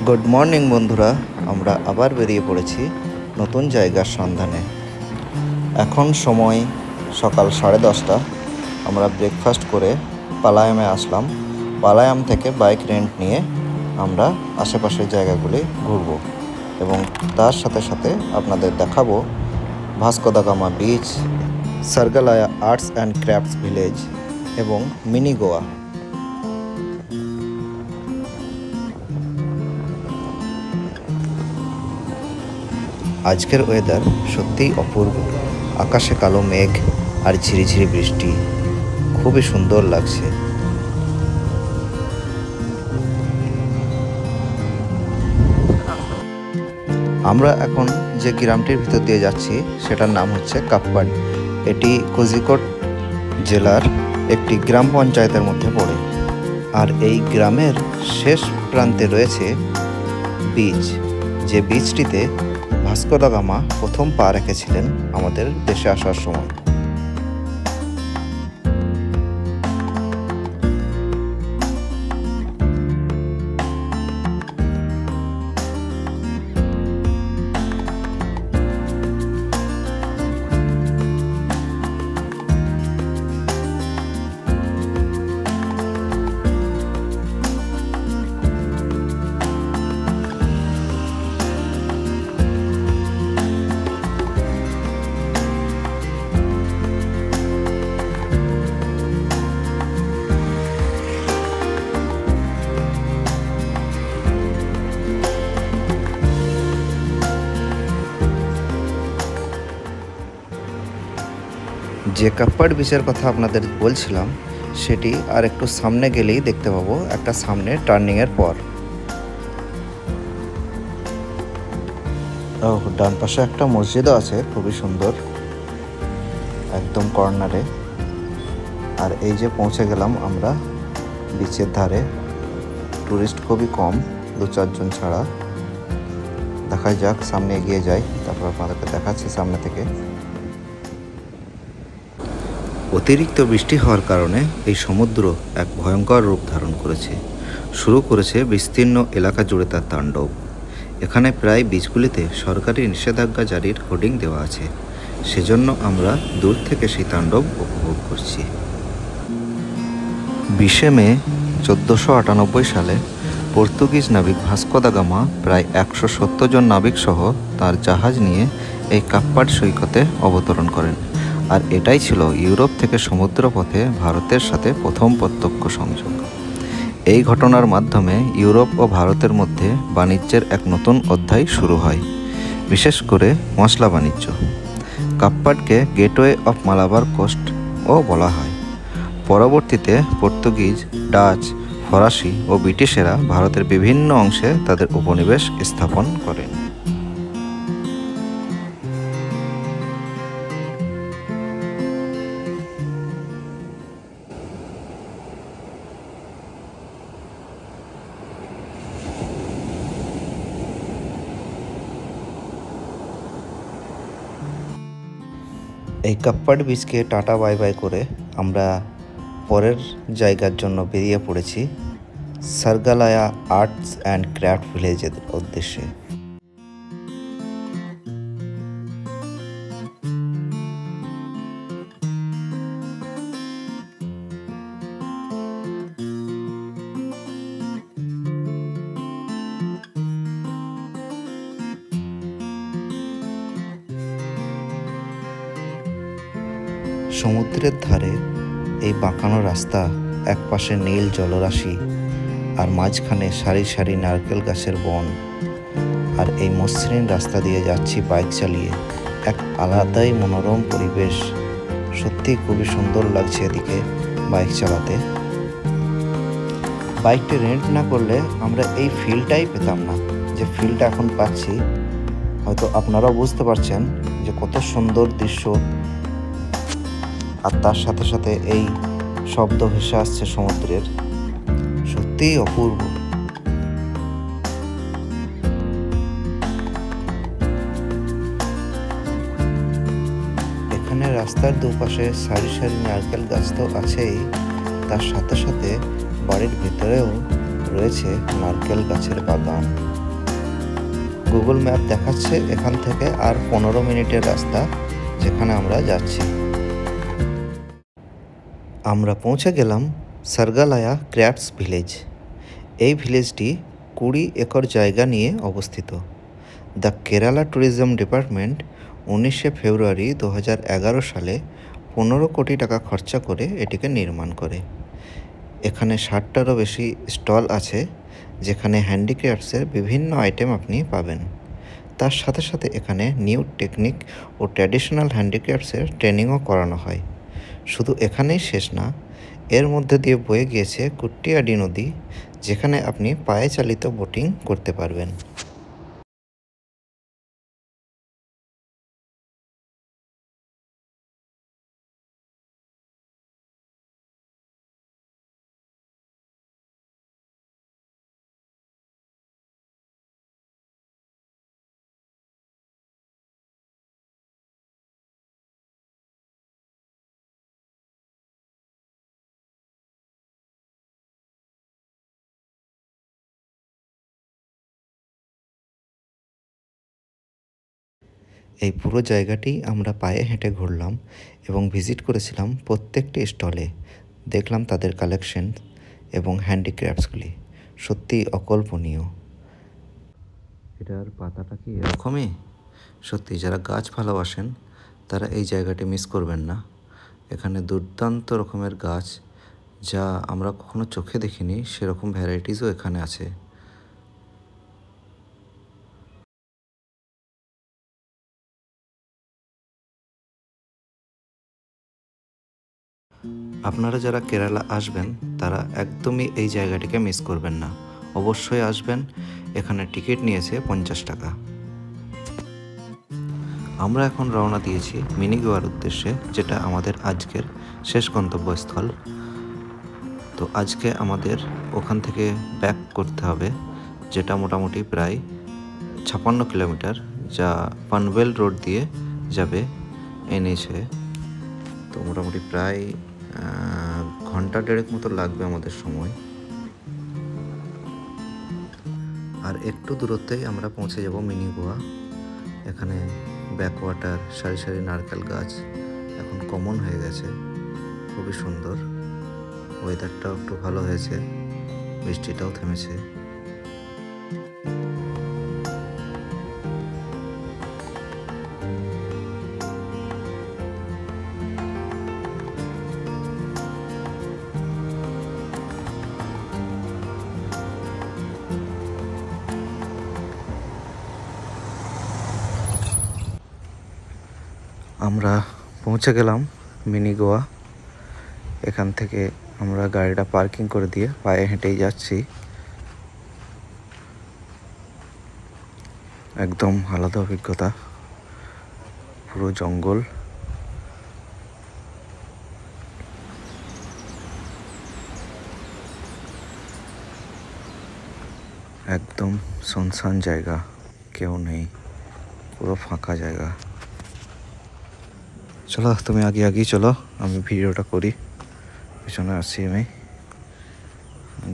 Good morning বন্ধুরা, আমরা আবার বেরিয়ে পড়েছি নতুন জায়গার সন্ধানে। এখন সময় সকাল 10:30। আমরা ব্রেকফাস্ট করে পালায়ামে আসলাম। পালায়াম থেকে বাইক রেন্ট নিয়ে আমরা আশেপাশের জায়গাগুলি ঘুরব এবং তার সাথে সাথে আপনাদের দেখাবো Vasco da Gama beach, Sargaalaya arts and crafts village এবং মিনি গোয়া। আজকের ওয়েদার সত্যিই অপূর্ব। আকাশে কালো মেঘ আর ঝিরিঝিরি বৃষ্টি, খুবই সুন্দর লাগছে। আমরা এখন যে গ্রামটির ভিতর দিয়ে যাচ্ছি সেটার নাম হচ্ছে কাপ্পাড। এটি কোজিকোড জেলার একটি গ্রাম পঞ্চায়েতের মধ্যে পড়ে। আর এই গ্রামের শেষ প্রান্তে রয়েছে বিচ, যে বিচটিতে ভাস্কো দা গামা প্রথম পা রেখেছিলেন আমাদের দেশে আসার সময়। যে কাপ্পাড বিচের কথা আপনাদের বলছিলাম সেটি আর একটু সামনে গেলেই দেখতে পাবো, একটা সামনে টার্নিংয়ের পর। ডান পাশে একটা মসজিদও আছে, খুবই সুন্দর, একদম কর্নারে। আর এই যে পৌঁছে গেলাম আমরা বিচের ধারে। টুরিস্ট খুবই কম, 2-4 জন ছাড়া। দেখা যাক, সামনে এগিয়ে যাই, তারপর আপনাদেরকে দেখাচ্ছি সামনে থেকে। অতিরিক্ত বৃষ্টি হওয়ার কারণে এই সমুদ্র এক ভয়ঙ্কর রূপ ধারণ করেছে। শুরু করেছে বিস্তীর্ণ এলাকা জুড়ে তার তাণ্ডব। এখানে প্রায় বিচগুলিতে সরকারি নিষেধাজ্ঞা জারির হোর্ডিং দেওয়া আছে, সেজন্য আমরা দূর থেকে সেই তাণ্ডব উপভোগ করছি। 20 মে 1498 সালে পর্তুগিজ নাবিক ভাস্কো দা গামা প্রায় 170 জন নাবিক সহ তার জাহাজ নিয়ে এই কাপ্পাড সৈকতে অবতরণ করেন। আর এটাই ছিল ইউরোপ থেকে সমুদ্রপথে ভারতের সাথে প্রথম প্রত্যক্ষ সংযোগ। এই ঘটনার মাধ্যমে ইউরোপ ও ভারতের মধ্যে বাণিজ্যের এক নতুন অধ্যায় শুরু হয়, বিশেষ করে মশলা বাণিজ্য। কাপ্পাডকে গেটওয়ে অফ মালাবার কোস্টও বলা হয়। পরবর্তীতে পর্তুগিজ, ডাচ, ফরাসি ও ব্রিটিশেরা ভারতের বিভিন্ন অংশে তাদের উপনিবেশ স্থাপন করেন। এই কাপ্পাড বিচকে টাটা বাই বাই করে আমরা পরের জায়গার জন্য বেরিয়ে পড়েছি সার্গালায়া আর্টস অ্যান্ড ক্রাফট ভিলেজের উদ্দেশ্যে। সমুদ্রের ধারে এই বাঁকানো রাস্তা, একপাশে নীল জলরাশি আর মাঝখানে সারি সারি নারকেল গাছের বন। আর এই মসৃণ রাস্তা দিয়ে যাচ্ছি বাইক চালিয়ে, এক আলাদাই মনোরম পরিবেশ। সত্যি খুবই সুন্দর লাগছে এদিকে বাইক চালাতে। বাইকটি রেন্ট না করলে আমরা এই ফিলটাই পেতাম না, যে ফিলটা এখন পাচ্ছি। হয়তো আপনারাও বুঝতে পারছেন যে কত সুন্দর দৃশ্য, আর তার সাথে সাথে এই শব্দ ভেসে আসছে সমুদ্রের, সত্যিই অপূর্ব। এখানে রাস্তার দুপাশে সারি সারি নারকেল গাছ তো আছেই, তার সাথে সাথে বাড়ির ভিতরেও রয়েছে নারকেল গাছের বাগান। গুগল ম্যাপ দেখাচ্ছে এখান থেকে আর 15 মিনিটের রাস্তা যেখানে আমরা যাচ্ছি। আমরা পৌঁছে গেলাম সার্গালায়া ক্র্যাফটস ভিলেজ। এই ভিলেজটি 20 একর জায়গা নিয়ে অবস্থিত। দ্য কেরালা ট্যুরিজম ডিপার্টমেন্ট 19শে ফেব্রুয়ারি 2011 সালে 15 কোটি টাকা খরচা করে এটিকে নির্মাণ করে। এখানে 60টারও বেশি স্টল আছে যেখানে হ্যান্ডিক্রাফটসের বিভিন্ন আইটেম আপনি পাবেন। তার সাথে সাথে এখানে নিউ টেকনিক ও ট্র্যাডিশনাল হ্যান্ডিক্রাফটসের ট্রেনিংও করানো হয়। শুধু এখানেই শেষ না, এর মধ্যে দিয়ে বয়ে গিয়েছে কুট্টিয়াডি নদী, যেখানে আপনি পায়ে চালিত বোটিং করতে পারবেন। এই পুরো জায়গাটি আমরা পায়ে হেঁটে ঘুরলাম এবং ভিজিট করেছিলাম প্রত্যেকটি স্টলে। দেখলাম তাদের কালেকশন এবং হ্যান্ডিক্রাফটসগুলি সত্যিই অকল্পনীয়। এটার পাতাটা কি এরকমই? সত্যি যারা গাছ ভালোবাসেন তারা এই জায়গাটি মিস করবেন না। এখানে দুর্দান্ত রকমের গাছ, যা আমরা কখনো চোখে দেখিনি সেরকম ভ্যারাইটিসও এখানে আছে। আপনারা যারা কেরালা আসবেন তারা একদমই এই জায়গাটিকে মিস করবেন না। অবশ্যই আসবেন। এখানে টিকিট নিয়েছে 50 টাকা। আমরা এখন রওনা দিয়েছি মিনি গোয়ার উদ্দেশ্যে, যেটা আমাদের আজকের শেষ গন্তব্যস্থল। তো আজকে আমাদের ওখান থেকে ব্যাক করতে হবে, যেটা মোটামুটি প্রায় 56 কিলোমিটার, যা পানভেল রোড দিয়ে যাবে NH-এ। তো মোটামুটি প্রায় ঘন্টা দেড়েক মতো লাগবে আমাদের সময়। আর একটু দূরত্বেই আমরা পৌঁছে যাব মিনি গোয়া। এখানে ব্যাকওয়াটার, সারি সারি নারকেল গাছ এখন কমন হয়ে গেছে। খুবই সুন্দর। ওয়েদারটাও একটু ভালো হয়েছে, বৃষ্টিটাও থেমেছে। আমরা পৌঁছে গেলাম মিনি গোয়া। এখান থেকে আমরা গাড়িটা পার্কিং করে দিয়ে পায়ে হেঁটেই যাচ্ছি। একদম আলাদা অভিজ্ঞতা, পুরো জঙ্গল। একদম শুনশান জায়গা, কেউ নেই, পুরো ফাঁকা জায়গা। চলো তুমি আগেই চলো, আমি ভিডিওটা করি। পিছনে আসছি আমি।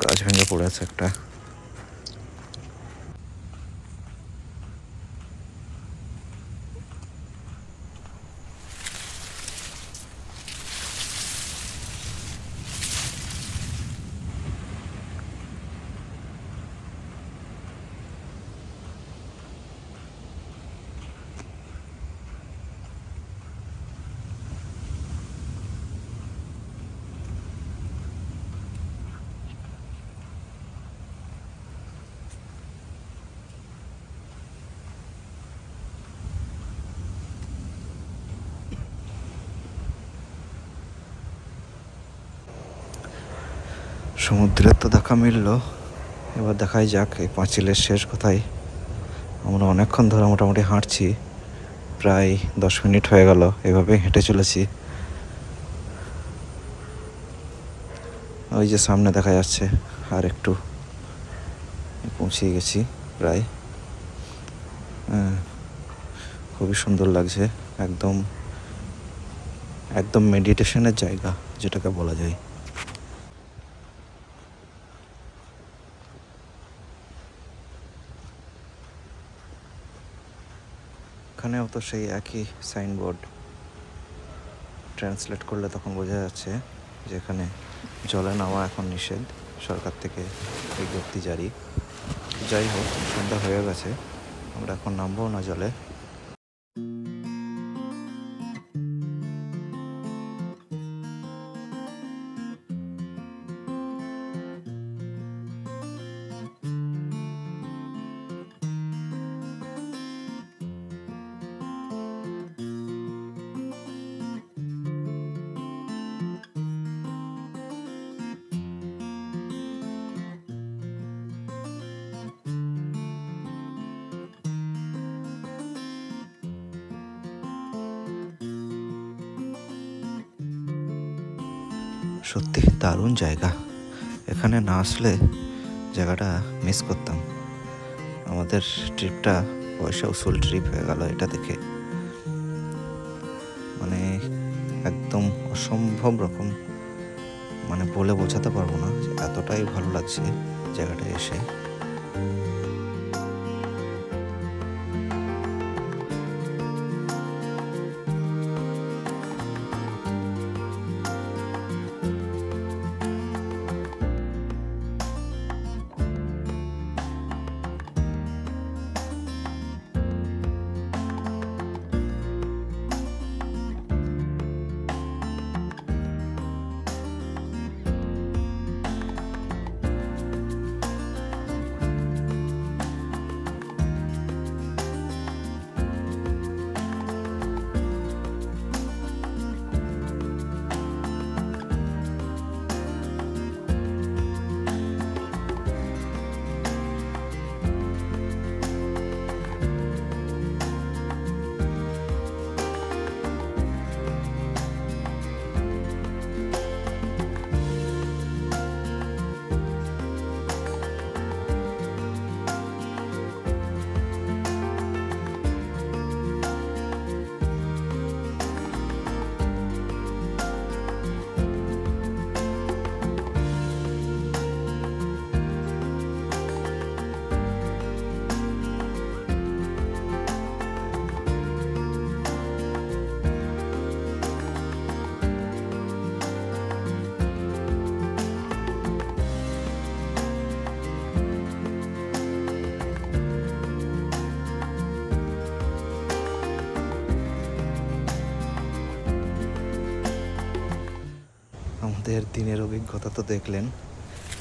গাছ ভেঙে পড়ে আছে একটা। সমুদ্রের তো দেখা মিলল, এবার দেখাই যাক এই পাঁচিলের শেষ কোথায়। আমরা অনেকক্ষণ ধরে মোটামুটি হাঁটছি, প্রায় 10 মিনিট হয়ে গেল এভাবে হেঁটে চলেছি। ওই যে সামনে দেখা যাচ্ছে, আর একটু পৌঁছে গেছি প্রায়। খুবই সুন্দর লাগছে, একদম একদম মেডিটেশনের জায়গা যেটাকে বলা যায়। এখানেও তো সেই একই সাইনবোর্ড, ট্রান্সলেট করলে তখন বোঝা যাচ্ছে যে এখানে জলে নামা এখন নিষেধ, সরকার থেকে বিজ্ঞপ্তি জারি। যাই হোক, সন্ধ্যা হয়ে গেছে, আমরা এখন নামবো না জলে। সত্যি দারুণ জায়গা, এখানে না আসলে জায়গাটা মিস করতাম। আমাদের ট্রিপটা পয়সা উসুল ট্রিপ হয়ে গেল এটা দেখে। মানে একদম অসম্ভব রকম, মানে বলে বোঝাতে পারবো না, এতটাই ভালো লাগছে জায়গাটায় এসে। আমাদের দিনের অভিজ্ঞতা তো দেখলেন,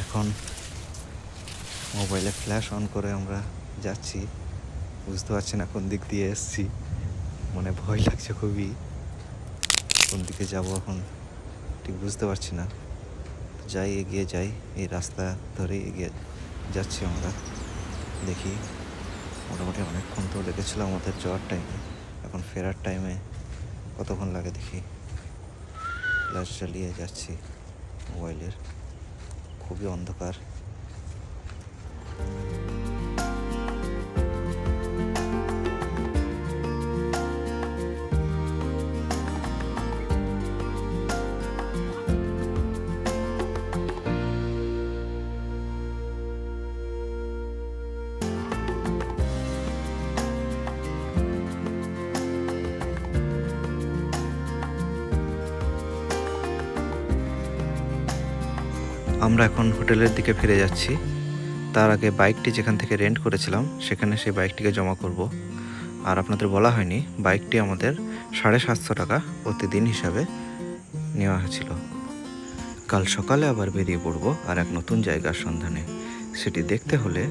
এখন মোবাইলে ফ্ল্যাশ অন করে আমরা যাচ্ছি, বুঝতে পারছি না কোন দিক দিয়ে এসছি, মানে ভয় লাগছে খুবই, কোন দিকে যাব এখন ঠিক বুঝতে পারছি না। যাই, এগিয়ে যাই, এই রাস্তা ধরেই এগিয়ে যাচ্ছি আমরা। দেখি, মোটামুটি অনেকক্ষণ তো লেগেছিল আমাদের যাওয়ার টাইমে, এখন ফেরার টাইমে কতক্ষণ লাগে দেখি। ফ্ল্যাশ জ্বালিয়ে যাচ্ছি মোবাইলের, খুবই অন্ধকার। আমরা এখন হোটেলের দিকে ফিরে যাচ্ছি। তার আগে বাইকটি যেখান থেকে রেন্ট করেছিলাম সেখানে সেই বাইকটিকে জমা করব। আর আপনাদের বলা হয়নি, বাইকটি আমাদের 750 টাকা প্রতিদিন হিসাবে নেওয়া হয়েছিল। কাল সকালে আবার বেরিয়ে পড়ব আর এক নতুন জায়গার সন্ধানে। সেটি দেখতে হলে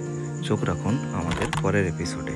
চোখ রাখুন আমাদের পরের এপিসোডে।